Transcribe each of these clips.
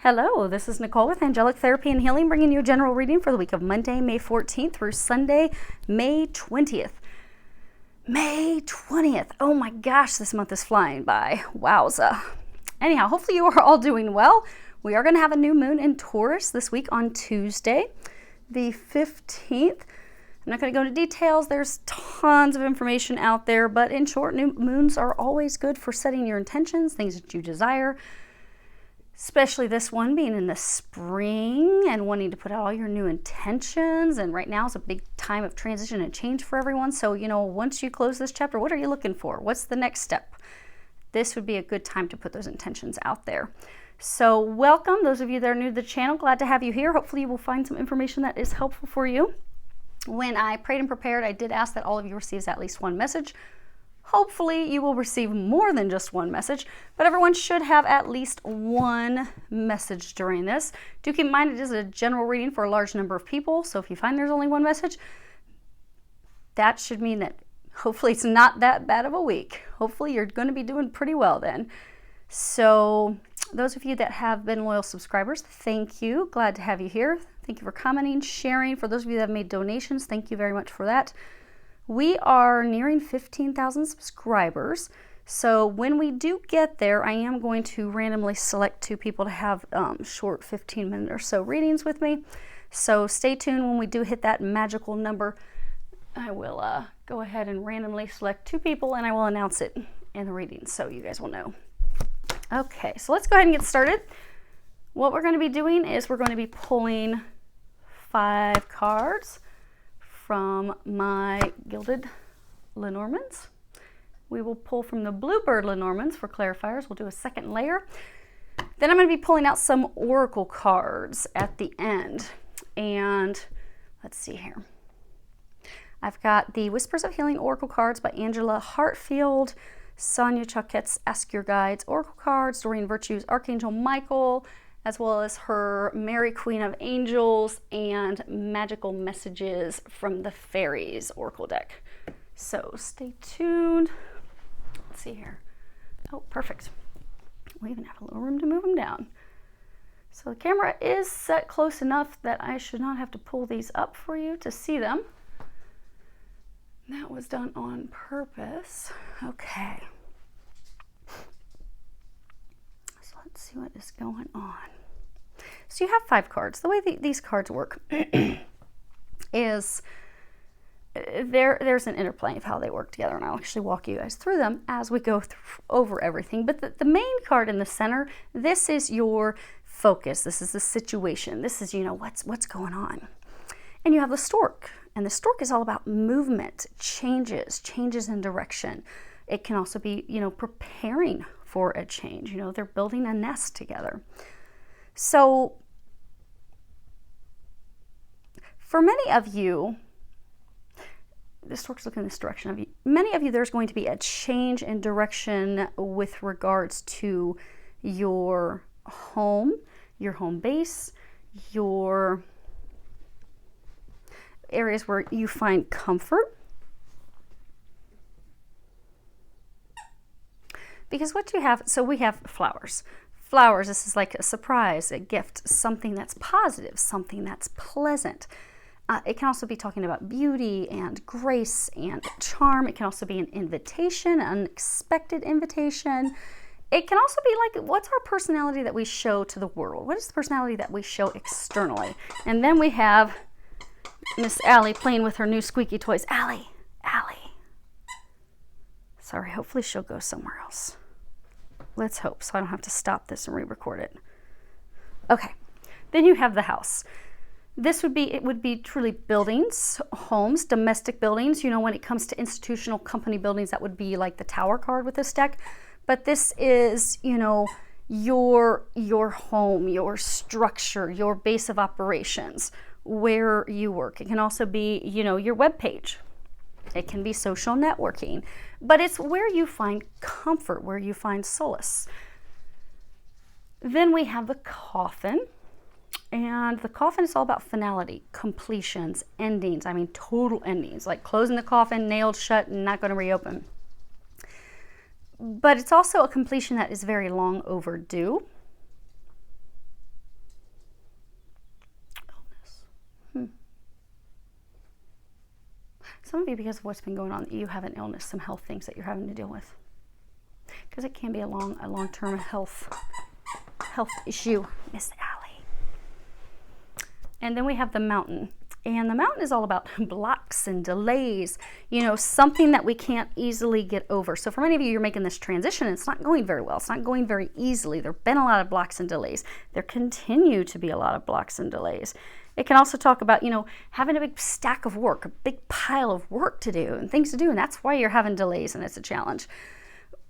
Hello, this is Nicole with Angelic Therapy and Healing, bringing you a general reading for the week of Monday, May 14th through Sunday, May 20th. May 20th. Oh my gosh, this month is flying by. Wowza. Anyhow, hopefully you are all doing well. We are going to have a new moon in Taurus this week on Tuesday, the 15th. I'm not going to go into details. There's tons of information out there, but in short, new moons are always good for setting your intentions, things that you desire. Especially this one being in the spring and wanting to put out all your new intentions. And right now is a big time of transition and change for everyone. So, once you close this chapter, what are you looking for? What's the next step? This would be a good time to put those intentions out there. So welcome, those of you that are new to the channel. Glad to have you here. Hopefully you will find some information that is helpful for you. When I prayed and prepared, I did ask that all of you receive at least one message. Hopefully you will receive more than just one message, but everyone should have at least one message during this. Do keep in mind it is a general reading for a large number of people, so if you find there's only one message, that should mean that hopefully it's not that bad of a week. Hopefully you're going to be doing pretty well then. So those of you that have been loyal subscribers, thank you. Glad to have you here. Thank you for commenting, sharing. For those of you that have made donations, thank you very much for that. We are nearing 15,000 subscribers, so when we do get there, I am going to randomly select 2 people to have short 15-minute or so readings with me. So stay tuned. When we do hit that magical number, I will go ahead and randomly select 2 people, and I will announce it in the reading so you guys will know. Okay, so let's go ahead and get started. What we're going to be doing is we're going to be pulling 5 cards from my Gilded Lenormands. We will pull from the Bluebird Lenormands for clarifiers. We'll do a second layer. Then I'm going to be pulling out some oracle cards at the end. And let's see here. I've got the Whispers of Healing oracle cards by Angela Hartfield, Sonia Choquette's Ask Your Guides oracle cards, Doreen Virtue's Archangel Michael, as well as her Mary Queen of Angels and Magical Messages from the Fairies Oracle deck. So stay tuned. Let's see here. Oh, perfect. We even have a little room to move them down. So the camera is set close enough that I should not have to pull these up for you to see them. That was done on purpose. Okay. So let's see what is going on. So you have 5 cards. The way these cards work is there's an interplay of how they work together, and I'll actually walk you guys through them as we go over everything. But the main card in the center, this is your focus. This is the situation. This is, what's going on. And you have the stork, and the stork is all about movement, changes in direction. It can also be, preparing for a change. They're building a nest together. So for many of you, the stork's looking in this direction of you. Many of you, there's going to be a change in direction with regards to your home base, your areas where you find comfort. Because what you have, so we have flowers. Flowers, this is like a surprise, a gift, something that's positive, something that's pleasant. It can also be talking about beauty and grace and charm. It can also be an invitation, an unexpected invitation. It can also be like, what's our personality that we show to the world? What is the personality that we show externally? And then we have Miss Allie playing with her new squeaky toys. Allie. Sorry, hopefully she'll go somewhere else. Let's hope, so I don't have to stop this and re-record it. Okay, then you have the house. It would be truly buildings, homes, domestic buildings. When it comes to institutional company buildings, that would be like the Tower card with this deck. But this is, your home, your structure, your base of operations, where you work. It can also be, your web page. It can be social networking, but it's where you find comfort, where you find solace. Then we have the coffin, and the coffin is all about finality, completions, endings. I mean, total endings, like closing the coffin, nailed shut, and not going to reopen. But it's also a completion that is very long overdue. Some of you, because of what's been going on, you have an illness, some health things that you're having to deal with. Because it can be a long-term health issue. Miss Allie. And then we have the mountain. And the mountain is all about blocks and delays, something that we can't easily get over. So for many of you, you're making this transition, and it's not going very well. It's not going very easily. There have been a lot of blocks and delays. There continue to be a lot of blocks and delays. It can also talk about, having a big stack of work, a big pile of work to do and things to do, and that's why you're having delays and it's a challenge.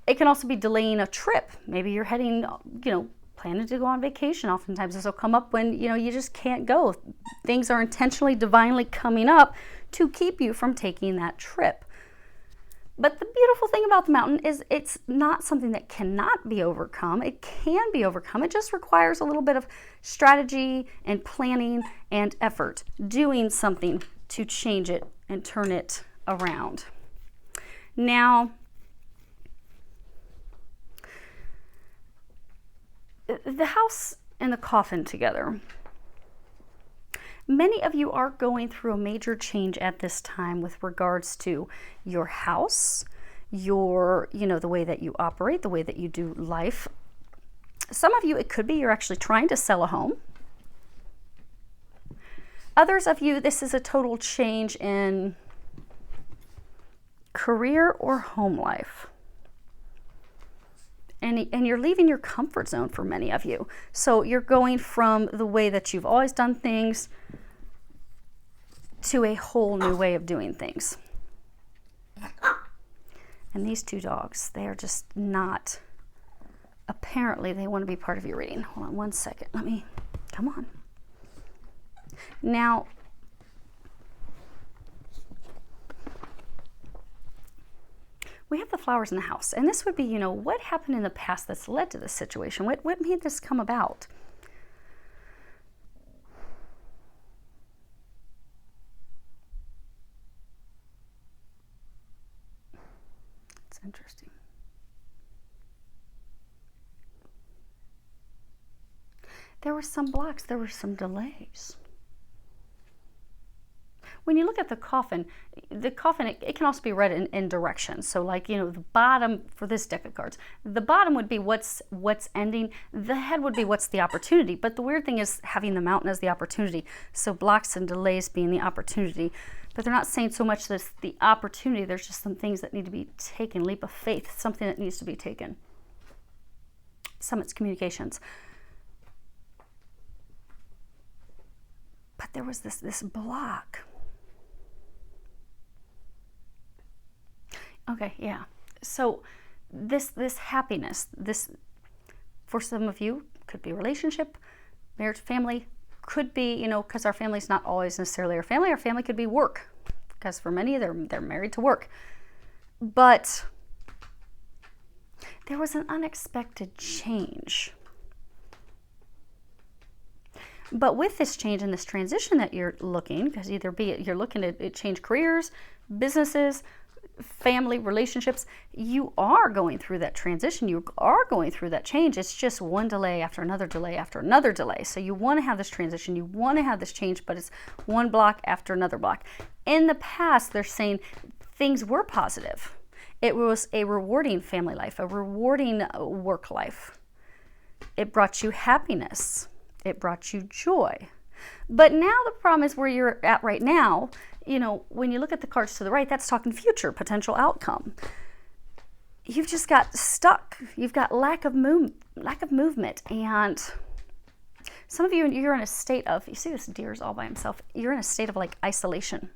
It can also be delaying a trip. Maybe you're heading, planning to go on vacation. Oftentimes this will come up when, you just can't go. Things are intentionally, divinely coming up to keep you from taking that trip. But the beautiful thing about the mountain is it's not something that cannot be overcome. It can be overcome. It just requires a little bit of strategy and planning and effort, doing something to change it and turn it around. Now, the house and the coffin together. Many of you are going through a major change at this time with regards to your house, your, the way that you operate, the way that you do life. Some of you, it could be you're actually trying to sell a home. Others of you, this is a total change in career or home life. And you're leaving your comfort zone for many of you. So you're going from the way that you've always done things to a whole new way of doing things. And these two dogs, they are just not, apparently they want to be part of your reading. Hold on one second. Come on. Now, we have the flowers in the house, and this would be, what happened in the past that's led to this situation? What made this come about? It's interesting. There were some blocks, there were some delays. When you look at the coffin, it can also be read in directions. So like, the bottom for this deck of cards, the bottom would be what's ending. The head would be what's the opportunity. But the weird thing is having the mountain as the opportunity. So blocks and delays being the opportunity. But they're not saying so much that it's the opportunity. There's just some things that need to be taken, leap of faith, something that needs to be taken. Some it's communications. But there was this block. Okay, yeah. So this happiness, this for some of you could be relationship, marriage, family, could be, because our family's not always necessarily our family. Our family could be work, because for many they're married to work. But there was an unexpected change. But with this change and this transition that you're looking, because you're looking to change careers, businesses, family, relationships, you are going through that transition. You are going through that change. It's just one delay after another delay after another delay. So you want to have this transition. You want to have this change, but it's one block after another block. In the past, they're saying things were positive. It was a rewarding family life, a rewarding work life. It brought you happiness. It brought you joy. But now the problem is where you're at right now. When you look at the cards to the right, that's talking future, potential outcome. You've just got stuck. You've got lack of movement. And some of you, you're in a state of, you see this deer's all by himself. You're in a state of like isolation,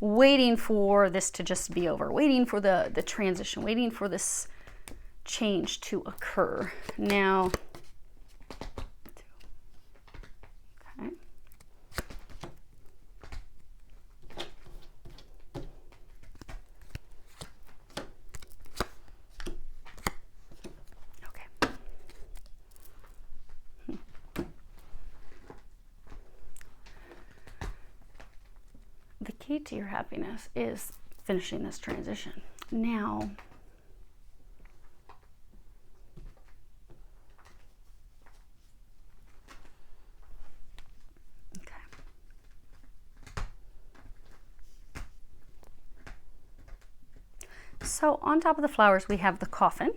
waiting for this to just be over, waiting for the transition, waiting for this change to occur. Now, the key to your happiness is finishing this transition. Now, okay. So on top of the flowers, we have the coffin,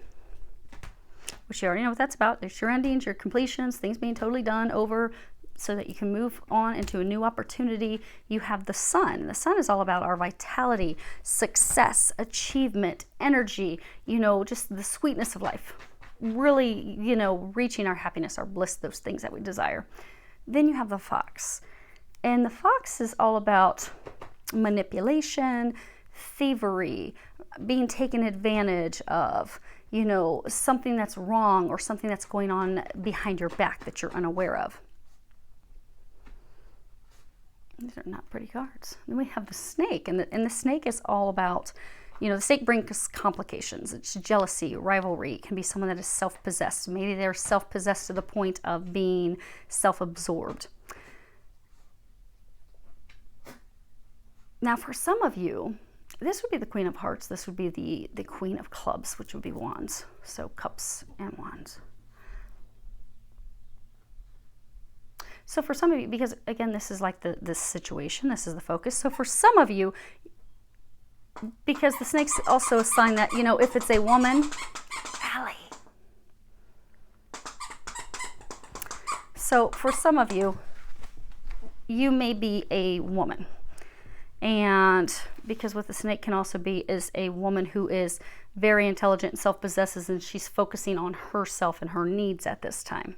which you already know what that's about. There's your endings, your completions, things being totally done over so that you can move on into a new opportunity. You have the sun. The sun is all about our vitality, success, achievement, energy, just the sweetness of life. Really, reaching our happiness, our bliss, those things that we desire. Then you have the fox. And the fox is all about manipulation, thievery, being taken advantage of, something that's wrong or something that's going on behind your back that you're unaware of. These are not pretty cards. Then we have the snake, and the snake is all about, the snake brings complications. It's jealousy, rivalry. It can be someone that is self-possessed. Maybe they're self-possessed to the point of being self-absorbed. Now, for some of you, this would be the Queen of Hearts. This would be the Queen of Clubs, which would be Wands. So cups and wands. So for some of you, because again, this is like this situation, this is the focus. So for some of you, because the snake's also a sign that, if it's a woman, Allie. So for some of you, you may be a woman. And because what the snake can also be is a woman who is very intelligent and self-possesses, and she's focusing on herself and her needs at this time.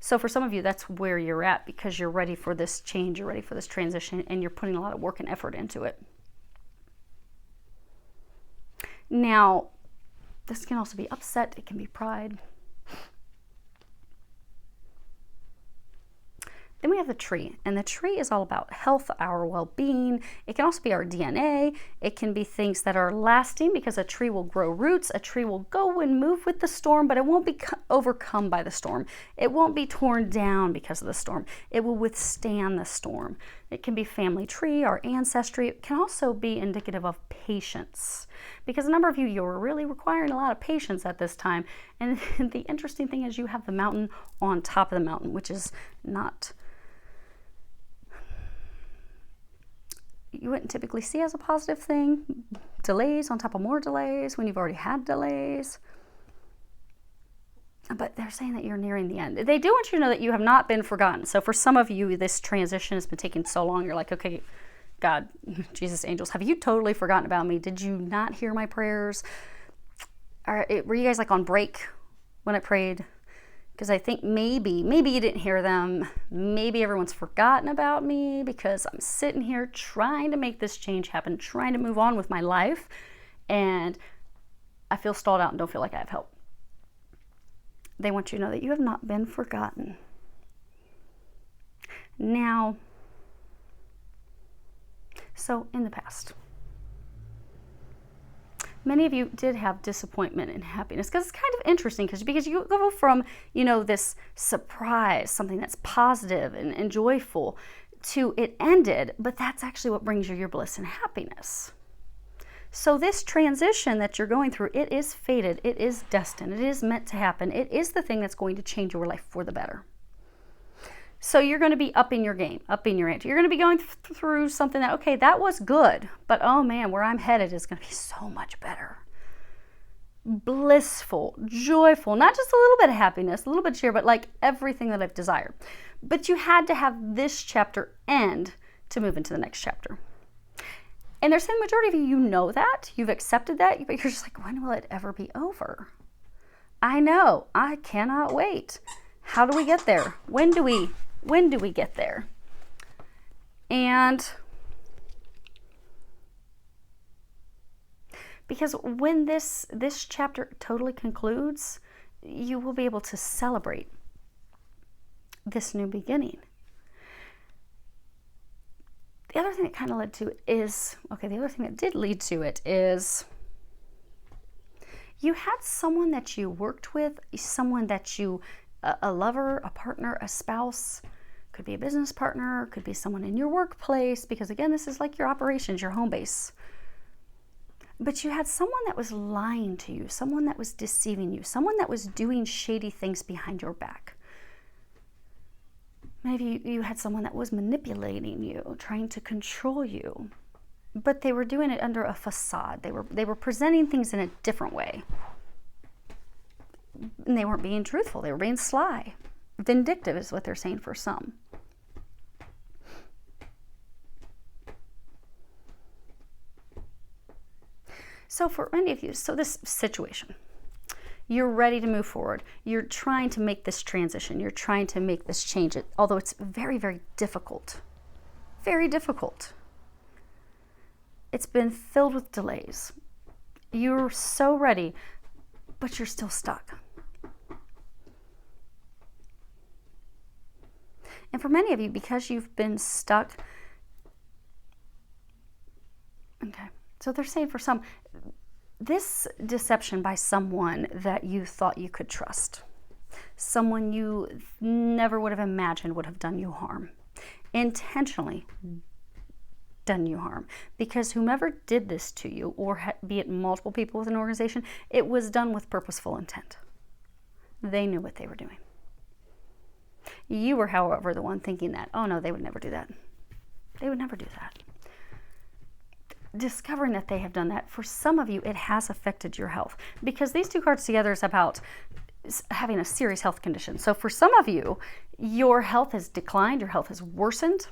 So for some of you, that's where you're at because you're ready for this change, you're ready for this transition, and you're putting a lot of work and effort into it. Now, this can also be upset, it can be pride. Then we have the tree, and the tree is all about health, our well-being. It can also be our DNA. It can be things that are lasting because a tree will grow roots. A tree will go and move with the storm, but it won't be overcome by the storm. It won't be torn down because of the storm. It will withstand the storm. It can be family tree, our ancestry. It can also be indicative of patience because a number of you're really requiring a lot of patience at this time. And the interesting thing is you have the mountain on top of the mountain, which is not... you wouldn't typically see as a positive thing. Delays on top of more delays when you've already had delays. But they're saying that you're nearing the end. They do want you to know that you have not been forgotten. So for some of you, this transition has been taking so long, you're like, okay, God, Jesus, angels, have you totally forgotten about me? Did you not hear my prayers? Were you guys like on break when I prayed? Because I think maybe you didn't hear them. Maybe everyone's forgotten about me because I'm sitting here trying to make this change happen, trying to move on with my life, and I feel stalled out and don't feel like I have help. They want you to know that you have not been forgotten. Now, so in the past, many of you did have disappointment and happiness because it's kind of interesting because you go from, this surprise, something that's positive and joyful, to it ended, but that's actually what brings you your bliss and happiness. So this transition that you're going through, it is fated, it is destined, it is meant to happen. It is the thing that's going to change your life for the better. So you're going to be upping your game, upping your ante. You're going to be going through something that, okay, that was good, but oh man, where I'm headed is going to be so much better. Blissful, joyful, not just a little bit of happiness, a little bit of cheer, but like everything that I've desired. But you had to have this chapter end to move into the next chapter. And they're saying the majority of you know that, you've accepted that, but you're just like, when will it ever be over? I know, I cannot wait. How do we get there? When do we get there? And because when this chapter totally concludes, you will be able to celebrate this new beginning. The other thing that kind of led to it is, the other thing that did lead to it is you had someone that you worked with, someone that you, a lover, a partner, a spouse, could be a business partner, could be someone in your workplace, because again, this is like your operations, your home base. But you had someone that was lying to you, someone that was deceiving you, someone that was doing shady things behind your back. Maybe you had someone that was manipulating you, trying to control you but they were doing it under a facade. They were presenting things in a different way. And they weren't being truthful. They were being sly. Vindictive is what they're saying for some. So for many of you, so this situation, you're ready to move forward. You're trying to make this transition. You're trying to make this change, although it's very, very difficult. Very difficult. It's been filled with delays. You're so ready, but you're still stuck. And for many of you, because you've been stuck, okay, so they're saying for some, this deception by someone that you thought you could trust, someone you never would have imagined would have done you harm, intentionally done you harm, because whomever did this to you, or be it multiple people with an organization, it was done with purposeful intent. They knew what they were doing. You were, however, the one thinking that, oh no, they would never do that. They would never do that. Discovering that they have done that, for some of you, it has affected your health, because these two cards together is about having a serious health condition. So for some of you, your health has declined, your health has worsened.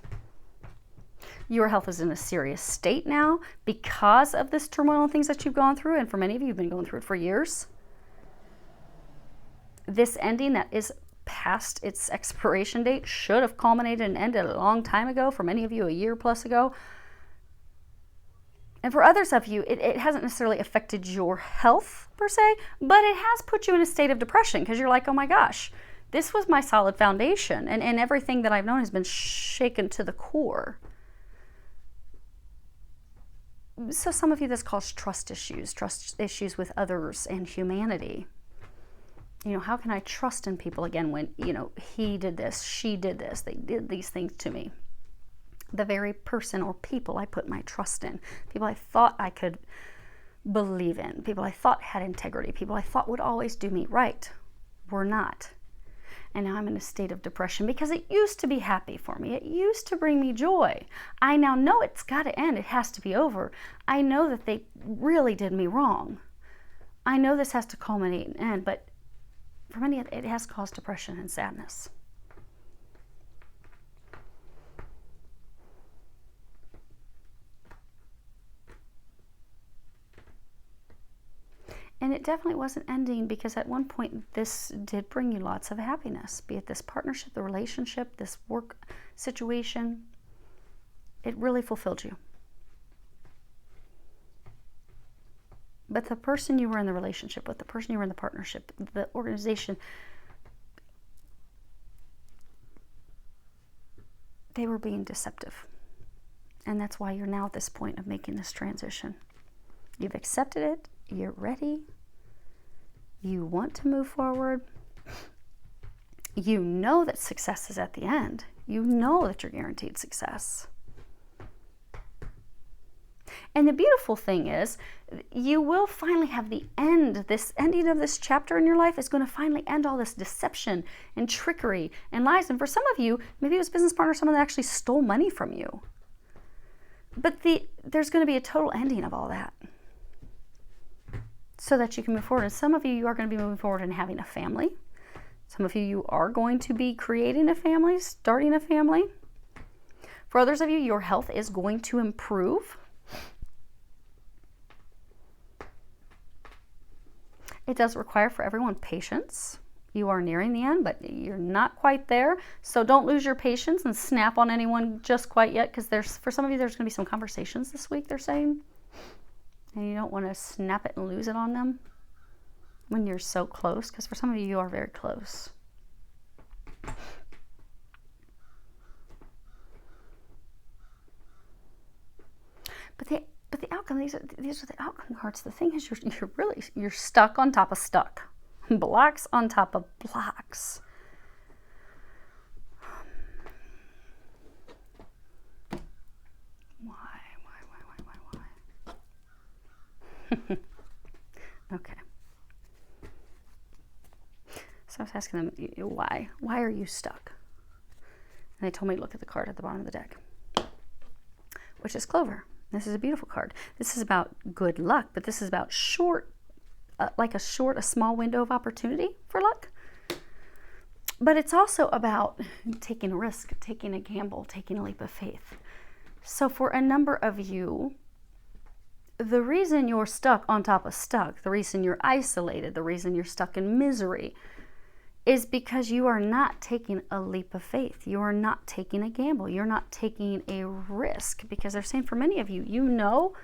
Your health is in a serious state now because of this turmoil and things that you've gone through. And for many of you, you've been going through it for years. This ending that is past its expiration date should have culminated and ended a long time ago. For many of you, a year plus ago. And for others of you, it hasn't necessarily affected your health per se, but it has put you in a state of depression, because you're like, oh my gosh, this was my solid foundation, and everything that I've known has been shaken to the core. So some of you, this calls trust issues with others and humanity. You know, how can I trust in people again when, you know, he did this, she did this, they did these things to me? The very person or people I put my trust in, people I thought I could believe in, people I thought had integrity, people I thought would always do me right, were not. And now I'm in a state of depression because it used to be happy for me. It used to bring me joy. I now know it's got to end. It has to be over. I know that they really did me wrong. I know this has to culminate and end, but for many, it has caused depression and sadness. And it definitely wasn't ending, because at one point this did bring you lots of happiness, be it this partnership, the relationship, this work situation. It really fulfilled you. But the person you were in the relationship with, the person you were in the partnership, the organization, they were being deceptive. And that's why you're now at this point of making this transition. You've accepted it. You're ready. You want to move forward. You know that success is at the end. You know that you're guaranteed success. And the beautiful thing is, you will finally have the end. This ending of this chapter in your life is going to finally end all this deception and trickery and lies. And for some of you, maybe it was a business partner, someone that actually stole money from you. But there's going to be a total ending of all that, so that you can move forward. And some of you, you are going to be moving forward and having a family. Some of you, you are going to be creating a family, starting a family. For others of you, your health is going to improve. It does require for everyone patience. You are nearing the end, but you're not quite there. So don't lose your patience and snap on anyone just quite yet, because for some of you, there's going to be some conversations this week, they're saying. And you don't want to snap it and lose it on them when you're so close, because for some of you, you are very close. But the outcome, these are the outcome cards. The thing is, you're stuck on top of stuck. Blocks on top of blocks. Okay. So I was asking them, why? Why are you stuck? And they told me to look at the card at the bottom of the deck, which is Clover. This is a beautiful card. This is about good luck, but this is about a small window of opportunity for luck. But it's also about taking a risk, taking a gamble, taking a leap of faith. So for a number of you, the reason you're stuck on top of stuck, the reason you're isolated, the reason you're stuck in misery is because you are not taking a leap of faith. You are not taking a gamble. You're not taking a risk, because they're saying for many of you, you know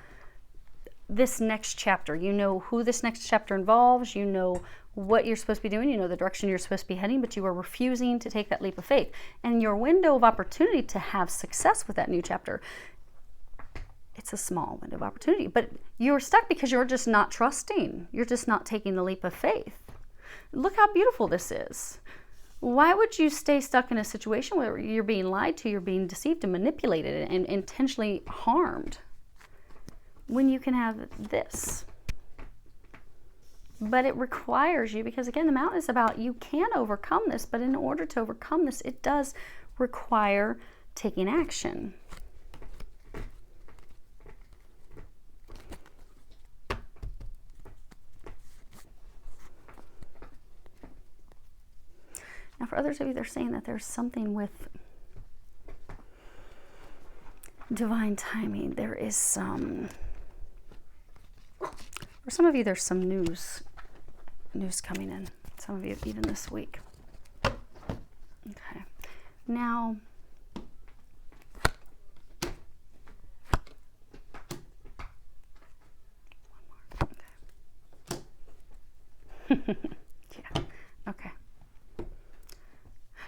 this next chapter. You know who this next chapter involves. You know what you're supposed to be doing. You know the direction you're supposed to be heading, but you are refusing to take that leap of faith. And your window of opportunity to have success with that new chapter, it's a small window of opportunity, but you're stuck because you're just not trusting. You're just not taking the leap of faith. Look how beautiful this is. Why would you stay stuck in a situation where you're being lied to, you're being deceived and manipulated and intentionally harmed, when you can have this? But it requires you, because again, the mountain is about, you can overcome this, but in order to overcome this, it does require taking action. Now, for others of you, they're saying that there's something with divine timing. There is some, for some of you, there's some news coming in. Some of you, even this week. Okay. Now, one more. Okay. Yeah. Okay.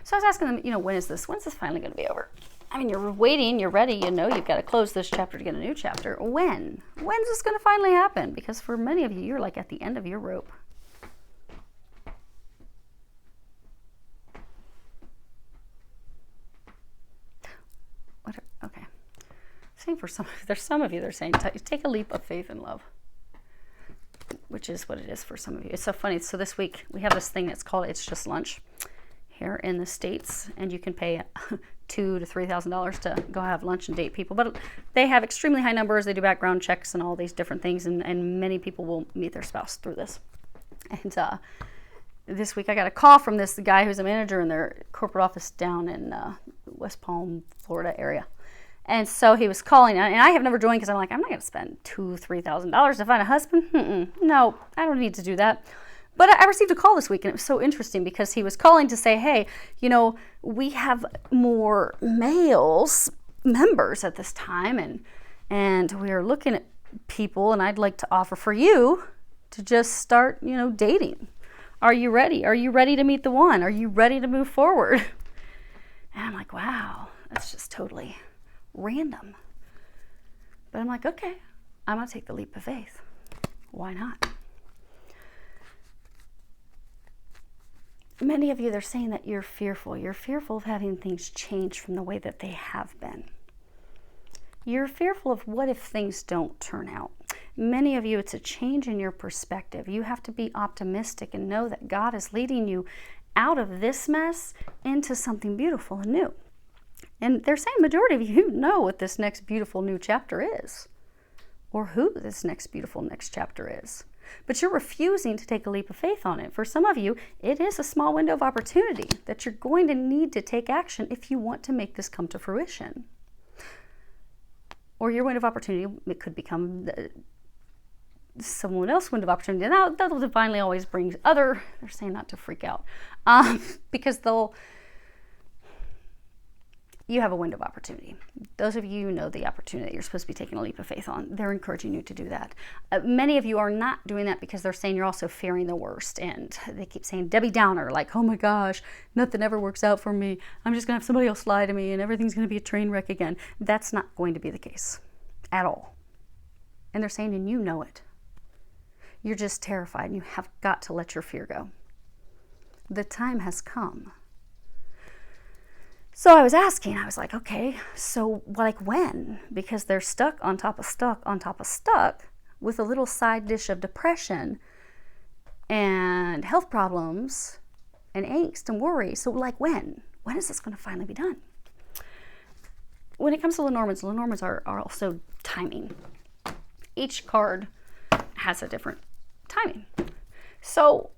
So I was asking them, when's this finally going to be over? I mean, you're waiting, you're ready, you've got to close this chapter to get a new chapter. When's this going to finally happen? Because for many of you, you're like at the end of your rope. Okay. Same for there's some of you, they're saying, take a leap of faith and love, which is what it is for some of you. It's so funny. So this week, we have this thing that's called It's Just Lunch here in the States, and you can pay $2,000 to $3,000 to go have lunch and date people. But they have extremely high numbers. They do background checks and all these different things, and many people will meet their spouse through this. And this week I got a call from this guy who's a manager in their corporate office down in West Palm, Florida area. And so he was calling, and I have never joined because I'm like, I'm not going to spend $2,000-$3,000 to find a husband. No, I don't need to do that. But I received a call this week, and it was so interesting because he was calling to say, hey, we have more males members at this time, and we are looking at people, and I'd like to offer for you to just start, dating. Are you ready? Are you ready to meet the one? Are you ready to move forward? And I'm like, wow, that's just totally random. But I'm like, okay, I'm going to take the leap of faith. Why not? Many of you, they're saying that you're fearful. You're fearful of having things change from the way that they have been. You're fearful of what if things don't turn out. Many of you, it's a change in your perspective. You have to be optimistic and know that God is leading you out of this mess into something beautiful and new. And they're saying majority of you know what this next beautiful new chapter is, or who this next beautiful next chapter is. But you're refusing to take a leap of faith on it. For some of you, it is a small window of opportunity that you're going to need to take action if you want to make this come to fruition. Or your window of opportunity, it could become someone else's window of opportunity. Now, that'll divinely always bring they're saying not to freak out, because you have a window of opportunity. Those of you who know the opportunity that you're supposed to be taking a leap of faith on, they're encouraging you to do that. Many of you are not doing that because they're saying you're also fearing the worst. And they keep saying Debbie Downer, like, oh my gosh, nothing ever works out for me. I'm just going to have somebody else lie to me and everything's going to be a train wreck again. That's not going to be the case at all. And they're saying, and you know it. You're just terrified and you have got to let your fear go. The time has come. So I was asking, I was like, okay, so like when? Because they're stuck on top of stuck on top of stuck with a little side dish of depression and health problems and angst and worry. So like when? When is this going to finally be done? When it comes to Lenormands are also timing. Each card has a different timing. So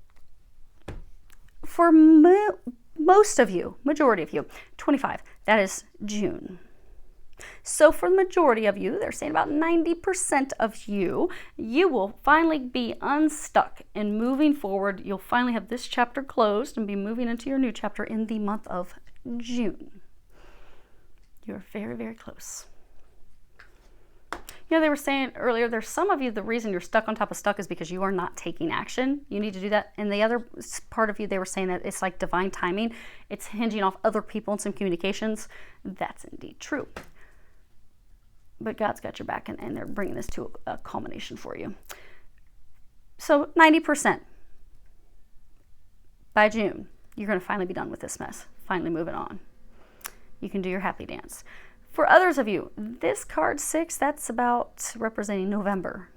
for most of you, majority of you, 25, that is June. So for the majority of you, they're saying about 90% of you, you will finally be unstuck and moving forward. You'll finally have this chapter closed and be moving into your new chapter in the month of June. You're very, very close. You know, they were saying earlier, there's some of you, the reason you're stuck on top of stuck is because you are not taking action. You need to do that. And the other part of you, they were saying that it's like divine timing. It's hinging off other people and some communications. That's indeed true. But God's got your back, and they're bringing this to a culmination for you. So 90% by June, you're going to finally be done with this mess. Finally moving on. You can do your happy dance. For others of you, this card 6, that's about representing November.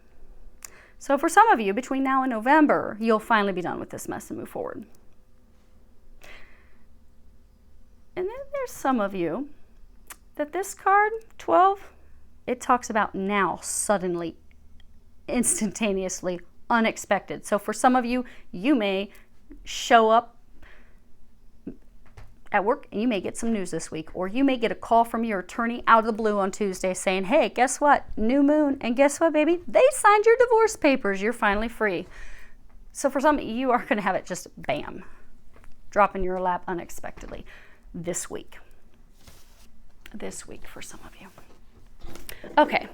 So for some of you, between now and November, you'll finally be done with this mess and move forward. And then there's some of you that this card, 12, it talks about now, suddenly, instantaneously, unexpected. So for some of you, you may show up at work and you may get some news this week, or you may get a call from your attorney out of the blue on Tuesday saying, hey, guess what? New moon. And guess what, baby? They signed your divorce papers. You're finally free. So for some, you are going to have it just bam, drop in your lap unexpectedly this week. This week for some of you. Okay,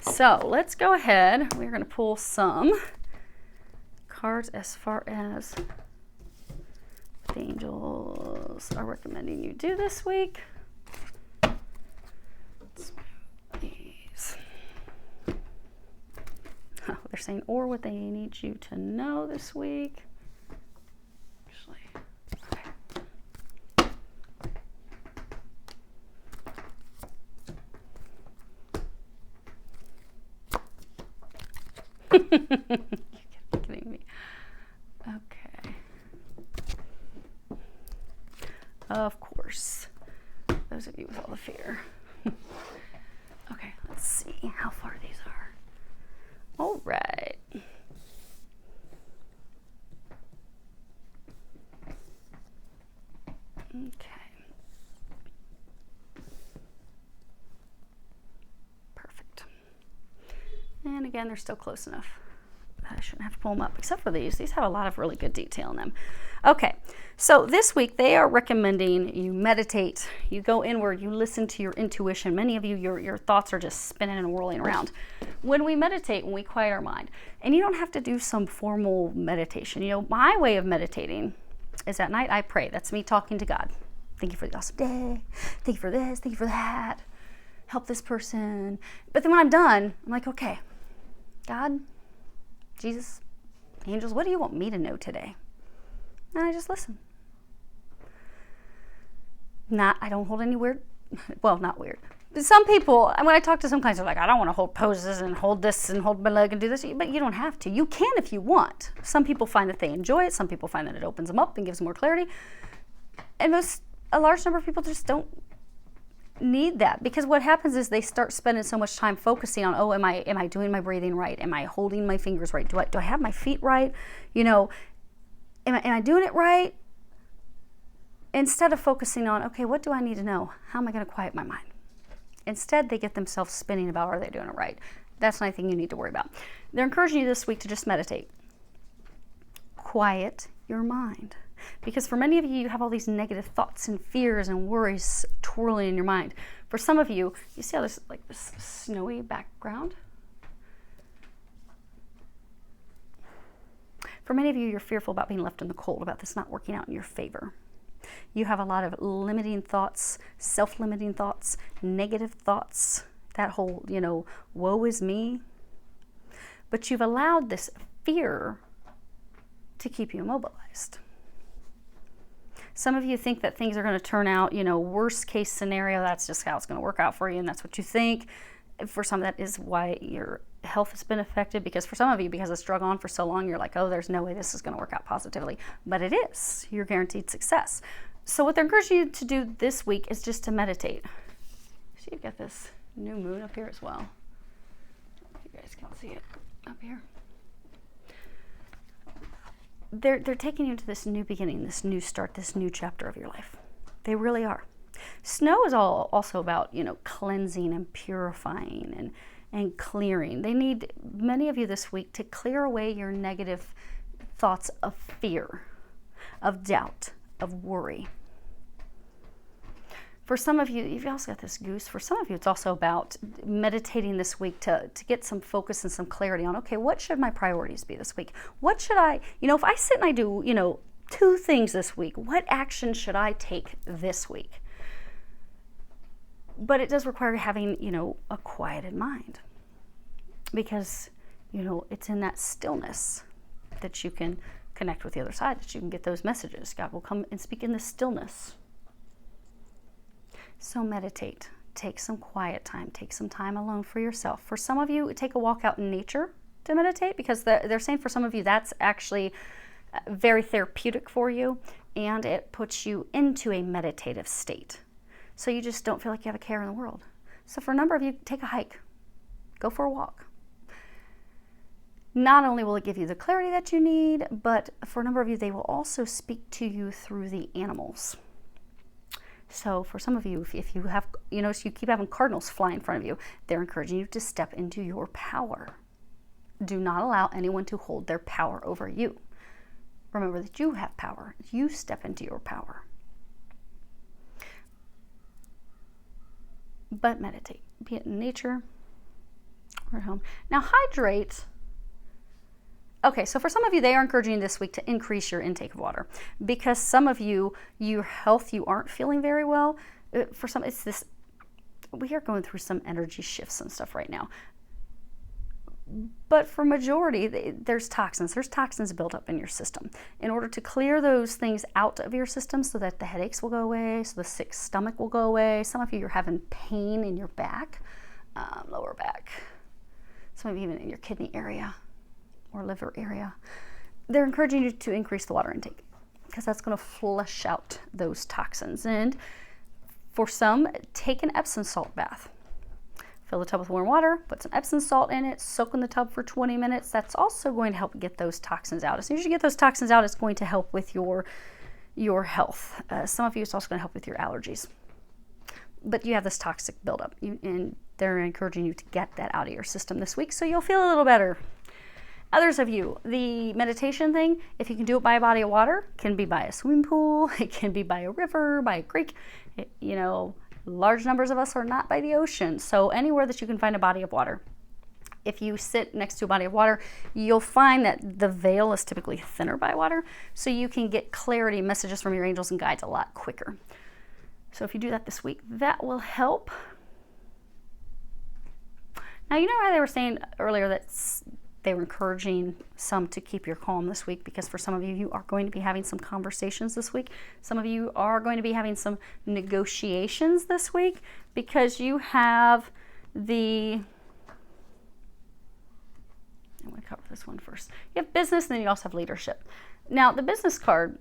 so let's go ahead. We're going to pull some cards as far as the angels are recommending you do this week. Let's move these. Oh, they're saying, or what they need you to know this week. Actually, okay. You're kidding me. Okay. Of course. Those of you with all the fear. Okay, let's see how far these are. All right. Okay. Perfect. And again, they're still close enough. I shouldn't have to pull them up, except for these. These have a lot of really good detail in them. Okay, so this week they are recommending you meditate, you go inward, you listen to your intuition. Many of you, your thoughts are just spinning and whirling around. When we meditate, when we quiet our mind, and you don't have to do some formal meditation. You know, my way of meditating is at night I pray. That's me talking to God. Thank you for the awesome day. Thank you for this. Thank you for that. Help this person. But then when I'm done, I'm like, okay, God, Jesus, angels, what do you want me to know today? And I just listen. I don't hold any weird, well, not weird. Some people, when I talk to some clients, they're like, I don't want to hold poses and hold this and hold my leg and do this. But you don't have to. You can if you want. Some people find that they enjoy it. Some people find that it opens them up and gives them more clarity. And a large number of people just don't need that, because what happens is they start spending so much time focusing on, oh, am I doing my breathing right? Am I holding my fingers right? Do I have my feet right? You know, am I doing it right? Instead of focusing on, okay, what do I need to know? How am I going to quiet my mind? Instead, they get themselves spinning about, are they doing it right? That's not anything you need to worry about. They're encouraging you this week to just meditate. Quiet your mind. Because for many of you, you have all these negative thoughts and fears and worries twirling in your mind. For some of you, you see how there's like this snowy background? For many of you, you're fearful about being left in the cold, about this not working out in your favor. You have a lot of limiting thoughts, self-limiting thoughts, negative thoughts, that whole, woe is me. But you've allowed this fear to keep you immobilized. Some of you think that things are going to turn out, worst case scenario, that's just how it's going to work out for you, and that's what you think. For some, that is why your health has been affected, because for some of you, because it's drug on for so long, you're like, oh, there's no way this is going to work out positively. But it is. You're guaranteed success. So what they're encouraging you to do this week is just to meditate. So you've got this new moon up here as well. guys can see it up here. They're taking you to this new beginning, this new start, this new chapter of your life. They really are. Snow is also about, cleansing and purifying and clearing. They need many of you this week to clear away your negative thoughts of fear, of doubt, of worry. For some of you, you've also got this goose. For some of you, it's also about meditating this week to get some focus and some clarity on, okay, what should my priorities be this week? What should I, if I sit and I do, 2 things this week, what action should I take this week? But it does require having, a quieted mind, because, it's in that stillness that you can connect with the other side, that you can get those messages. God will come and speak in the stillness. So meditate, take some quiet time, take some time alone for yourself. For some of you, take a walk out in nature to meditate, because they're saying for some of you that's actually very therapeutic for you, and it puts you into a meditative state. So you just don't feel like you have a care in the world. So for a number of you, take a hike, go for a walk. Not only will it give you the clarity that you need, but for a number of you, they will also speak to you through the animals. So for some of you, if you have, so you keep having cardinals fly in front of you, they're encouraging you to step into your power. Do not allow anyone to hold their power over you. Remember that you have power. You step into your power. But meditate, be it in nature or at home. Now hydrate. Okay, so for some of you, they are encouraging you this week to increase your intake of water, because some of you, your health, you aren't feeling very well. For some, it's this, we are going through some energy shifts and stuff right now. But for majority, there's toxins. There's toxins built up in your system. In order to clear those things out of your system so that the headaches will go away, so the sick stomach will go away. Some of you, you're having pain in your back, lower back. Some of you even in your kidney area or liver area. They're encouraging you to increase the water intake, because that's going to flush out those toxins. And for some, take an Epsom salt bath. Fill the tub with warm water, put some Epsom salt in it, soak in the tub for 20 minutes. That's also going to help get those toxins out. As soon as you get those toxins out, it's going to help with your health. Some of you, it's also going to help with your allergies. But you have this toxic buildup, and they're encouraging you to get that out of your system this week so you'll feel a little better. Others of you, the meditation thing, if you can do it by a body of water, it can be by a swimming pool, it can be by a river, by a creek. Large numbers of us are not by the ocean, so anywhere that you can find a body of water. If you sit next to a body of water, you'll find that the veil is typically thinner by water, so you can get clarity, messages from your angels and guides a lot quicker. So if you do that this week, that will help. Now, you know how they were saying earlier that they were encouraging some to keep your calm this week, because for some of you, you are going to be having some conversations this week. Some of you are going to be having some negotiations this week, because you have I'm going to cover this one first. You have business, and then you also have leadership. Now, the business card,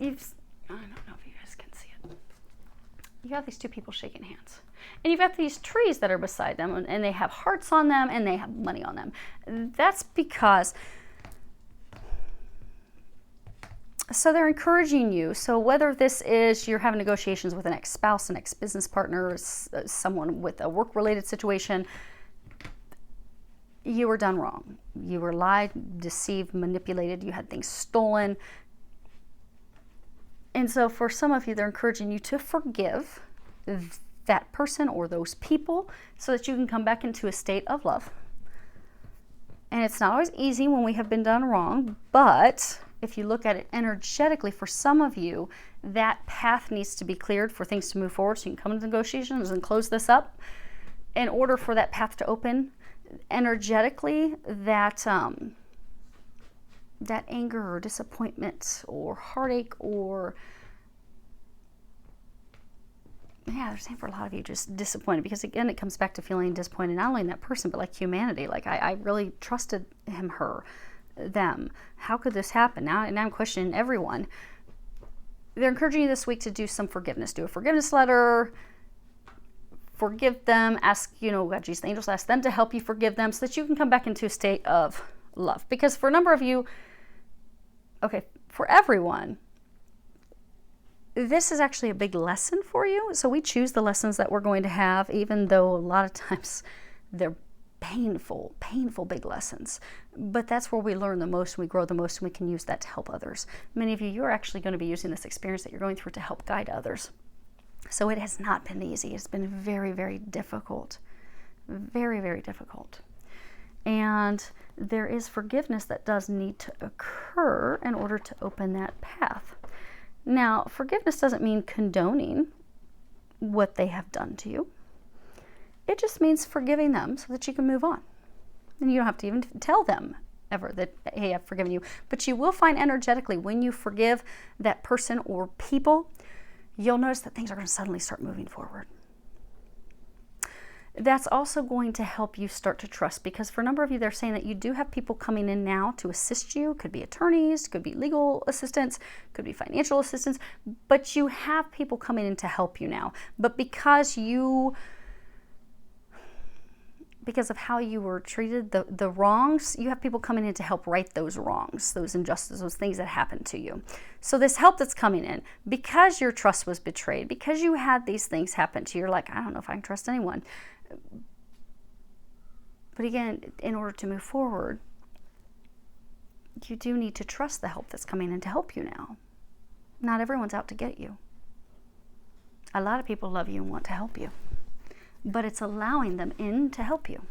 I don't know if you guys can see it. You have these 2 people shaking hands. And you've got these trees that are beside them, and they have hearts on them, and they have money on them. That's because, so they're encouraging you. So whether this is you're having negotiations with an ex-spouse, an ex-business partner, someone with a work-related situation, you were done wrong. You were lied, deceived, manipulated. You had things stolen. And so for some of you, they're encouraging you to forgive that person or those people so that you can come back into a state of love. And it's not always easy when we have been done wrong, but if you look at it energetically, for some of you, that path needs to be cleared for things to move forward so you can come into negotiations and close this up. In order for that path to open, energetically, that anger or disappointment or heartache or they're saying for a lot of you just disappointed, because again it comes back to feeling disappointed not only in that person but like humanity. Like I really trusted him, her, them. How could this happen? Now I'm questioning everyone. They're encouraging you this week to do some forgiveness. Do a forgiveness letter, forgive them, ask, God, Jesus, the angels, ask them to help you forgive them so that you can come back into a state of love. Because for a number of you, okay, for everyone, this is actually a big lesson for you. So we choose the lessons that we're going to have, even though a lot of times they're painful big lessons. But that's where we learn the most, and we grow the most, and we can use that to help others. Many of you, you're actually going to be using this experience that you're going through to help guide others. So it has not been easy. It's been very, very difficult. Very, very difficult. And there is forgiveness that does need to occur in order to open that path. Now, forgiveness doesn't mean condoning what they have done to you. It just means forgiving them so that you can move on. And you don't have to even tell them ever that, hey, I've forgiven you. But you will find energetically when you forgive that person or people, you'll notice that things are going to suddenly start moving forward. That's also going to help you start to trust, because for a number of you, they're saying that you do have people coming in now to assist you. Could be attorneys, could be legal assistants, could be financial assistants, but you have people coming in to help you now. But because of how you were treated, the wrongs, you have people coming in to help right those wrongs, those injustices, those things that happened to you. So this help that's coming in, because your trust was betrayed, because you had these things happen to you, you're like, I don't know if I can trust anyone. But again, in order to move forward, you do need to trust the help that's coming in to help you now. Not everyone's out to get you. A lot of people love you and want to help you, but it's allowing them in to help you.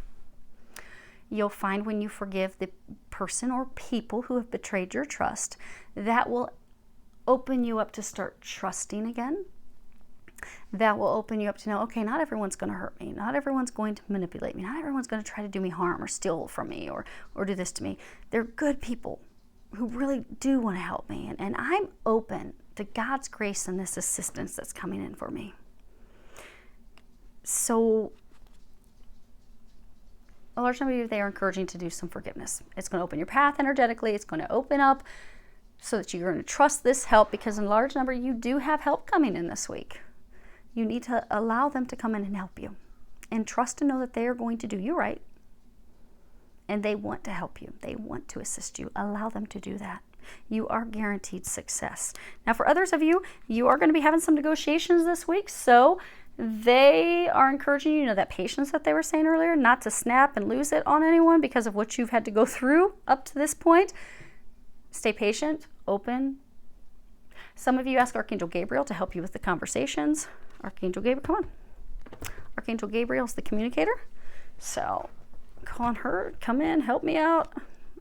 You'll find when you forgive the person or people who have betrayed your trust, that will open you up to start trusting again. That will open you up to know, okay, not everyone's going to hurt me. Not everyone's going to manipulate me. Not everyone's going to try to do me harm or steal from me or do this to me. They're good people who really do want to help me. And I'm open to God's grace and this assistance that's coming in for me. So a large number of you, they are encouraging to do some forgiveness. It's going to open your path energetically. It's going to open up so that you're going to trust this help, because in large number, you do have help coming in this week. You need to allow them to come in and help you, and trust and know that they are going to do you right, and they want to help you. They want to assist you. Allow them to do that. You are guaranteed success. Now, for others of you, you are going to be having some negotiations this week, so they are encouraging you, that patience that they were saying earlier, not to snap and lose it on anyone because of what you've had to go through up to this point. Stay patient, open. Some of you ask Archangel Gabriel to help you with the conversations. Archangel Gabriel, come on. Archangel Gabriel is the communicator. So call on her, come in, help me out.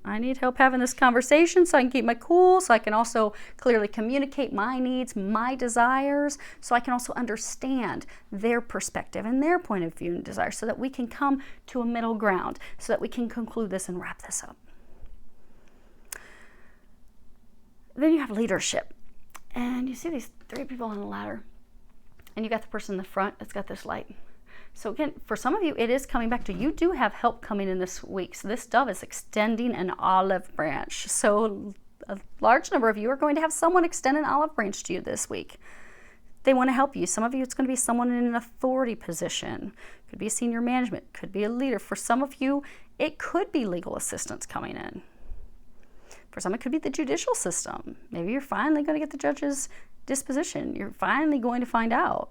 I need help having this conversation so I can keep my cool, so I can also clearly communicate my needs, my desires, so I can also understand their perspective and their point of view and desire, so that we can come to a middle ground, so that we can conclude this and wrap this up. Then you have leadership. And you see these three people on the ladder. And you got the person in the front that's got this light. So again, for some of you, it is coming back to you do have help coming in this week. So this dove is extending an olive branch. So a large number of you are going to have someone extend an olive branch to you this week. They want to help you. Some of you, it's going to be someone in an authority position. Could be a senior management. Could be a leader. For some of you, it could be legal assistance coming in. For some, it could be the judicial system. Maybe you're finally going to get the judge's disposition. You're finally going to find out.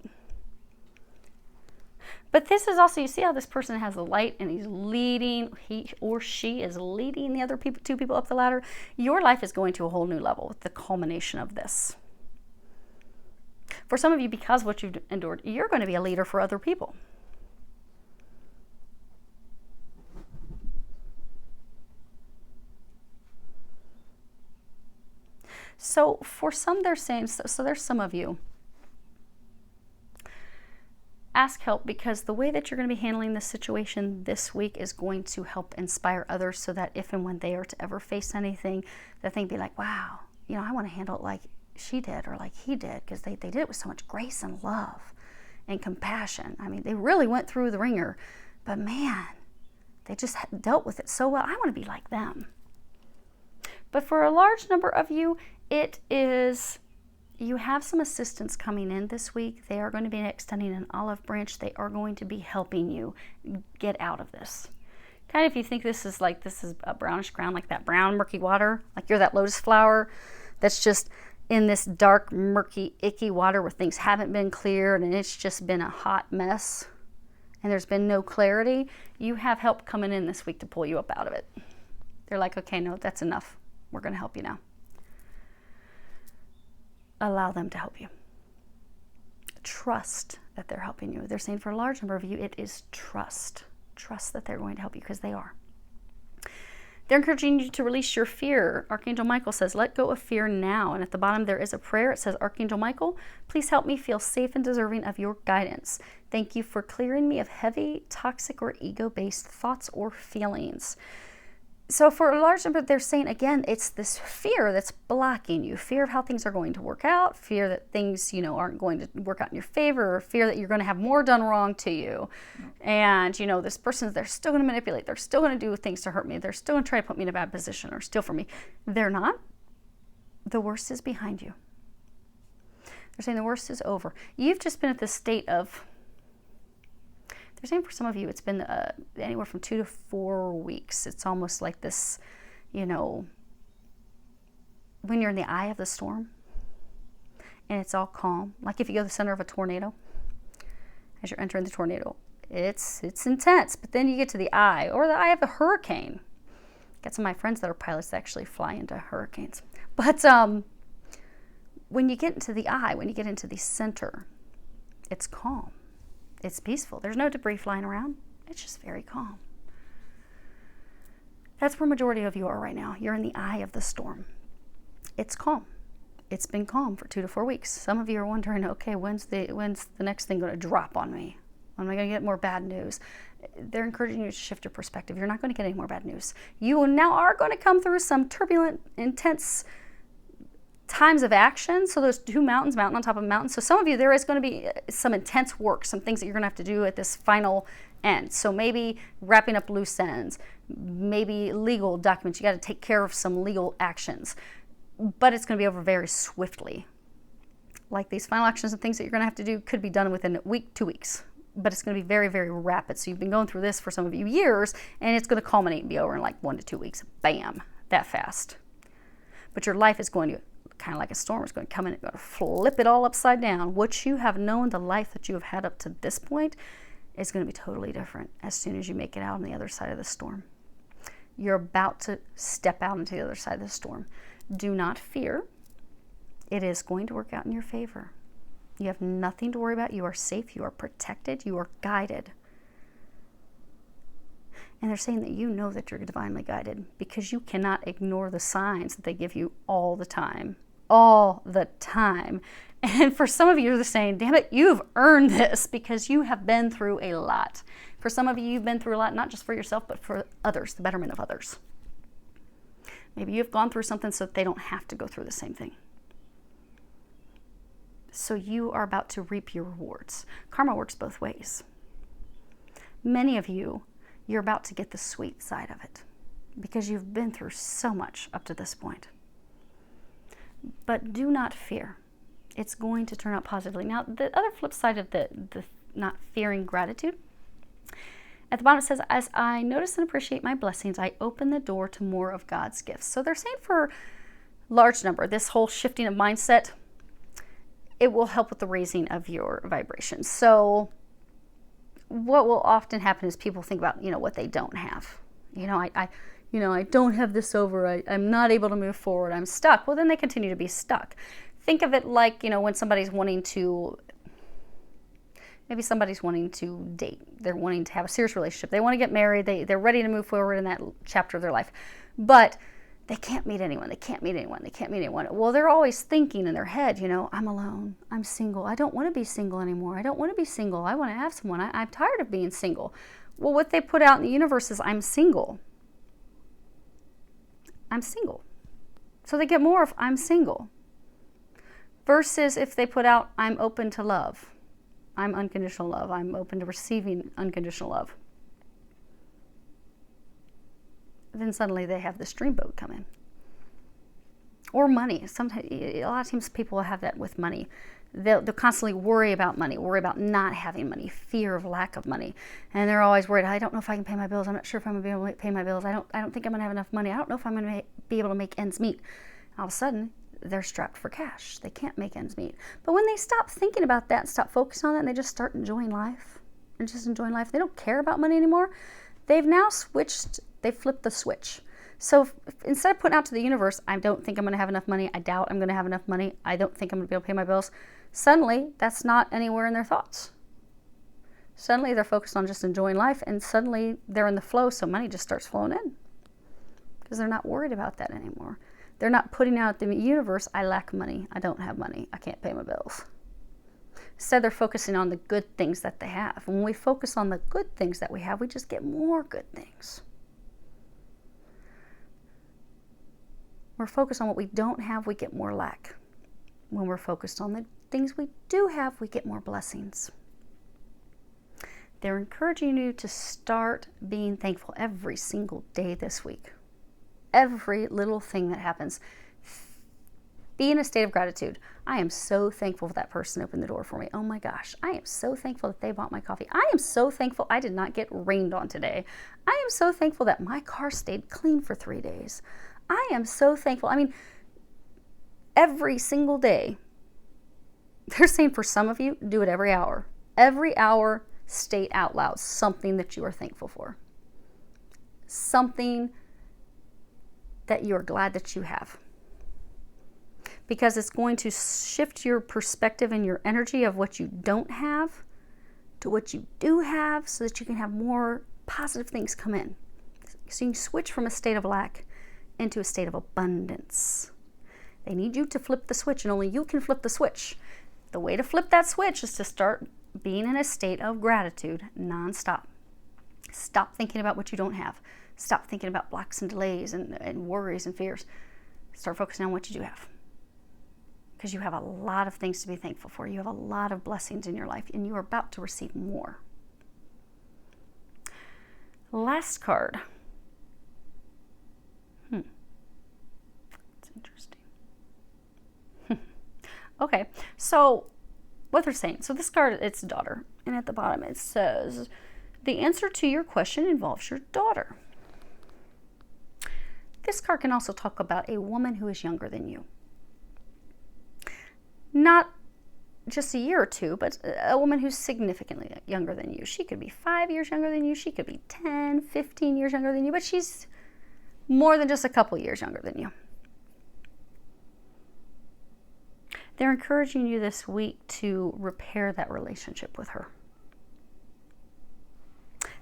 But this is also, you see how this person has the light and he's leading, he or she is leading the other people, two people up the ladder. Your life is going to a whole new level with the culmination of this. For some of you, because of what you've endured, you're going to be a leader for other people. So for some, they're saying, so there's some of you, ask help, because the way that you're going to be handling this situation this week is going to help inspire others, so that if and when they are to ever face anything, that they can be like, wow, I want to handle it like she did or like he did, because they did it with so much grace and love and compassion. I mean, they really went through the ringer, but man, they just dealt with it so well. I want to be like them. But for a large number of you, it is You have some assistance coming in this week. They are going to be extending an olive branch. They are going to be helping you get out of this. Kind of if you think this is a brownish ground, like that brown murky water, like you're that lotus flower that's just in this dark, murky, icky water where things haven't been cleared and it's just been a hot mess and there's been no clarity. You have help coming in this week to pull you up out of it. They're like, okay, no, that's enough. We're going to help you now. Allow them to help you. Trust that they're helping you. They're saying for a large number of you, it is trust. Trust that they're going to help you because they are. They're encouraging you to release your fear. Archangel Michael says, let go of fear now. And at the bottom there is a prayer. It says, Archangel Michael, please help me feel safe and deserving of your guidance. Thank you for clearing me of heavy, toxic, or ego-based thoughts or feelings. So for a large number, they're saying, again, it's this fear that's blocking you. Fear of how things are going to work out. Fear that things, aren't going to work out in your favor. Or fear that you're going to have more done wrong to you. And, this person, they're still going to manipulate. They're still going to do things to hurt me. They're still going to try to put me in a bad position or steal from me. They're not. The worst is behind you. They're saying the worst is over. You've just been at this state of... They're saying for some of you, it's been anywhere from 2 to 4 weeks. It's almost like this, when you're in the eye of the storm and it's all calm. Like if you go to the center of a tornado, as you're entering the tornado, it's intense. But then you get to the eye or the eye of a hurricane. Got some of my friends that are pilots that actually fly into hurricanes. But when you get into the eye, when you get into the center, it's calm. It's peaceful. There's no debris flying around. It's just very calm. That's where majority of you are right now. You're in the eye of the storm. It's calm. It's been calm for 2 to 4 weeks. Some of you are wondering, okay, when's the next thing going to drop on me? When am I going to get more bad news? They're encouraging you to shift your perspective. You're not going to get any more bad news. You now are going to come through some turbulent, intense times of action. So those 2 mountains, mountain on top of mountain. So some of you, there is going to be some intense work, some things that you're going to have to do at this final end. So maybe wrapping up loose ends, maybe legal documents. You got to take care of some legal actions, but it's going to be over very swiftly. Like these final actions and things that you're going to have to do could be done within a week, 2 weeks, but it's going to be very, very rapid. So you've been going through this for some of you years, and it's going to culminate and be over in like 1 to 2 weeks. Bam, that fast. But your life is going to, kind of like a storm, is going to come in and going to flip it all upside down. What you have known, the life that you have had up to this point, is going to be totally different as soon as you make it out on the other side of the storm. You're about to step out into the other side of the storm. Do not fear. It is going to work out in your favor. You have nothing to worry about. You are safe. You are protected. You are guided. And they're saying that you know that you're divinely guided because you cannot ignore the signs that they give you all the time. All the time. And for some of you, they're saying, damn it, you've earned this because you have been through a lot. For some of you, you've been through a lot, not just for yourself, but for others, the betterment of others. Maybe you've gone through something so that they don't have to go through the same thing. So you are about to reap your rewards. Karma works both ways. Many of you, you're about to get the sweet side of it because you've been through so much up to this point. But do not fear. It's going to turn out positively. Now, the other flip side of the not fearing gratitude, at the bottom it says, as I notice and appreciate my blessings, I open the door to more of God's gifts. So they're saying for large number, this whole shifting of mindset, it will help with the raising of your vibration. So what will often happen is people think about, what they don't have. I don't have this over. I'm not able to move forward. I'm stuck. Well, then they continue to be stuck. Think of it like, when somebody's wanting to, maybe somebody's wanting to date. They're wanting to have a serious relationship. They want to get married. They're ready to move forward in that chapter of their life. But they can't meet anyone. They can't meet anyone. They can't meet anyone. Well, they're always thinking in their head, I'm alone. I'm single. I don't want to be single anymore. I don't want to be single. I want to have someone. I'm tired of being single. Well, what they put out in the universe is I'm single. I'm single. So they get more of I'm single. Versus if they put out I'm open to love. I'm unconditional love. I'm open to receiving unconditional love. Then suddenly they have this dreamboat come in. Or money. Sometimes, a lot of times people will have that with money. They'll constantly worry about money, worry about not having money, fear of lack of money. And they're always worried, I don't know if I can pay my bills. I'm not sure if I'm going to be able to pay my bills. I don't think I'm going to have enough money. I don't know if I'm going to be able to make ends meet. All of a sudden, they're strapped for cash. They can't make ends meet. But when they stop thinking about that and stop focusing on that and they just start enjoying life and just enjoying life, they don't care about money anymore. They've now switched, they flipped the switch. So instead of putting out to the universe, I don't think I'm going to have enough money. I doubt I'm going to have enough money. I don't think I'm going to be able to pay my bills. Suddenly, that's not anywhere in their thoughts. Suddenly, they're focused on just enjoying life, and suddenly they're in the flow, so money just starts flowing in because they're not worried about that anymore. They're not putting out in the universe, I lack money. I don't have money. I can't pay my bills. Instead, they're focusing on the good things that they have. When we focus on the good things that we have, we just get more good things. We're focused on what we don't have, we get more lack. When we're focused on the things we do have, we get more blessings. They're encouraging you to start being thankful every single day this week. Every little thing that happens. Be in a state of gratitude. I am so thankful that person opened the door for me. Oh my gosh, I am so thankful that they bought my coffee. I am so thankful I did not get rained on today. I am so thankful that my car stayed clean for 3 days. I am so thankful. I mean, every single day, they're saying for some of you, do it every hour. Every hour, state out loud something that you are thankful for. Something that you are glad that you have. Because it's going to shift your perspective and your energy of what you don't have to what you do have so that you can have more positive things come in. So you can switch from a state of lack into a state of abundance. They need you to flip the switch, and only you can flip the switch. The way to flip that switch is to start being in a state of gratitude nonstop. Stop thinking about what you don't have. Stop thinking about blocks and delays and worries and fears. Start focusing on what you do have. Because you have a lot of things to be thankful for. You have a lot of blessings in your life, and you are about to receive more. Last card. It's interesting. Okay, so what they're saying. So this card, it's daughter. And at the bottom it says, the answer to your question involves your daughter. This card can also talk about a woman who is younger than you. Not just a year or two, but a woman who's significantly younger than you. She could be 5 years younger than you. She could be 10, 15 years younger than you, but she's more than just a couple years younger than you. They're encouraging you this week to repair that relationship with her.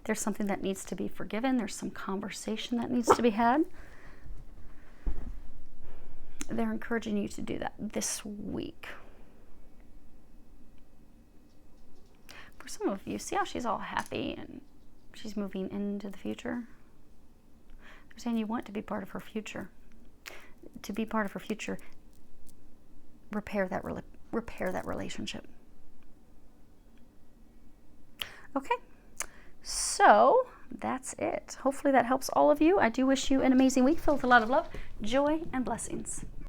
There's something that needs to be forgiven. There's some conversation that needs to be had. They're encouraging you to do that this week. For some of you, see how she's all happy and she's moving into the future? They're saying you want to be part of her future. To be part of her future, repair that relationship. Okay, so that's it. Hopefully that helps all of you. I do wish you an amazing week filled with a lot of love, joy, and blessings.